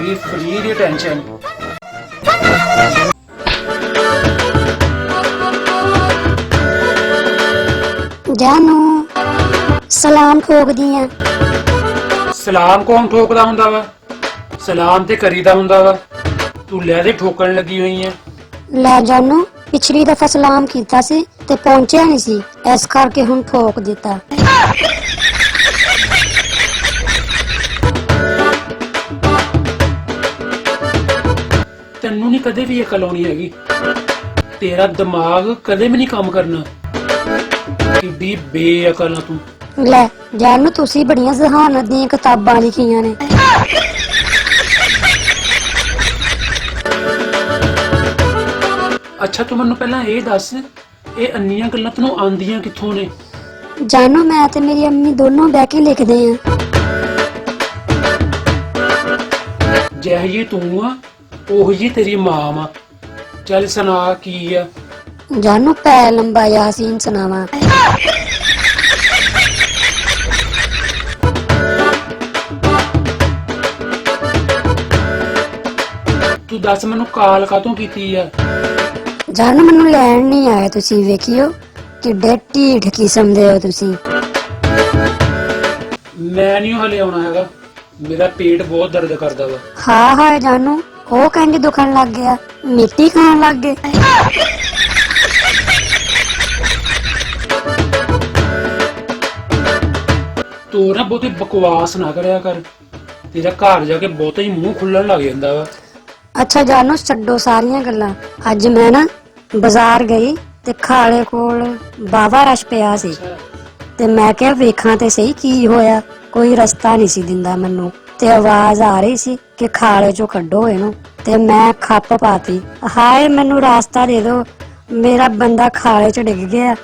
ਮੇਰੀ ਫਰੀ ਦੀ ਟੈਨਸ਼ਨ। जानू सलाम ठोकदी आ। ਸਲਾਮ ਕੌਣ ਠੋਕਦਾ ਹੁੰਦਾ ਵਾ? ਸਲਾਮ ਤੇ ਕਰੀਦਾ ਹੁੰਦਾ ਵਾ। ਤੂੰ ਲੈ ਦੇ ਠੋਕਣ ਲੱਗੀ ਹੋਈ ਐ। ਲੈ जानू पिछली दफा सलाम कीता सी ते पहुंचिया नहीं सी, इस करके हुण ठोक दिता। ਤੈਨੂੰ ਨਹੀਂ ਕਦੇ ਵੀ ਅਕਲ ਆਉਣੀ ਹੈਗੀ। ਤੇਰਾ ਦਿਮਾਗ ਕਦੇ ਵੀ ਨਹੀਂ ਕੰਮ ਕਰਨਾ। ਕਿੱਡੀ ਬੇਅਕਲ ਆ ਤੂੰ। ਲੈ जानू तुसी बड़ियां जहानत दी किताबां लिखियां ने। ਅੱਛਾ ਤੂੰ ਮੈਨੂੰ ਪਹਿਲਾਂ ਇਹ ਦੱਸ, ਇਹ ਅੰਨੀਆਂ ਗੱਲਾਂ ਤੈਨੂੰ ਆਉਂਦੀਆਂ ਕਿੱਥੋਂ ਨੇ? जानू मैं ते मेरी अम्मी दोनों बह के लिखदे आ। ਜਿਹੀ ਜੀ ਤੂੰ ਆ ਉਹੀ ਜੀ ਤੇਰੀ ਮਾਂ ਵਾ। ਚੱਲ ਸੁਣਾ ਕੀ ਆ? जानू पै लंबा यासीन सुनावा। ਤੂੰ ਦੱਸ ਮੈਨੂੰ ਕਾਲ ਕਾਤੋਂ ਕੀਤੀ ਆ? जानू मैनू लैन नहीं आए तुसी, वेखियो किड्डे ढीठ किस्म दे हो तुसी। ਮੈਂ ਨਹੀਂ ਹਲੇ ਆਉਣਾ ਹੈਗਾ, ਮੇਰਾ ਪੇਟ ਬਹੁਤ ਦਰਦ ਕਰਦਾ ਵਾ। हाँ हाँ जानू ओ कहंगे दुखन लग गया, मिट्टी खान लग गए। ਤੂੰ ਨਾ ਬਹੁਤੀ ਬਕਵਾਸ ਨਾ ਕਰਿਆ ਕਰ, ਤੇਰਾ ਘਰ ਜਾ ਕੇ ਬਹੁਤਾ ਹੀ ਮੂੰਹ ਖੁੱਲਣ ਲੱਗ ਜਾਂਦਾ ਵਾ। अच्छा जानू छड्डो सारियां गल्लां। अज मैं ना बाजार गई ते खाले कोल बावा रश पिया सी ते मैं क्या वेखां ते सही की होया। कोई रस्ता नहीं सी दिंदा मैनू ते आवाज आ रही सी कि खाले चो कड्डो इनू ते मैं खप पाती, हाय मैनू रास्ता दे दो, मेरा बंदा खाले च डिग गया।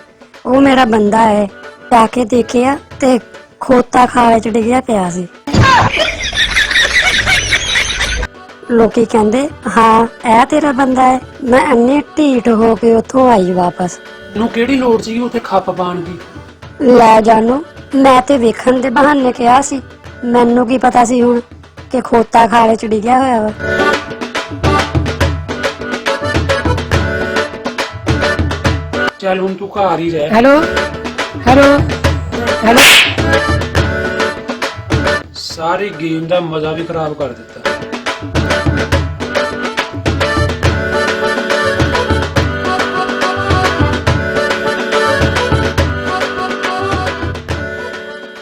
वो मेरा बंदा है, जाके देखिया ते खोता खाले च डिगया पिया सी। लोकी कहंदे हाँ ऐ तेरा बंदा है। मैं अन्ने ढीठ हो के उथों आई वापस। ਤੈਨੂੰ ਕਿਹੜੀ ਲੋੜ ਸੀ ਉੱਥੇ ਖੱਪ ਪਾਣ ਦੀ? ਲੈ जानू मैं ते वेखण दे बहाने कहा सी, मैनू की पता सी हुण कि खोता खाले च डिग्या होया वा। ਚੱਲ ਹੁਣ ਤੂੰ ਘਰ ਹੀ ਰਹਿ। Hello hello hello. ਸਾਰੀ ਗੇਮ ਦਾ ਮਜ਼ਾ ਵੀ ਖਰਾਬ ਕਰ ਦਿੱਤਾ।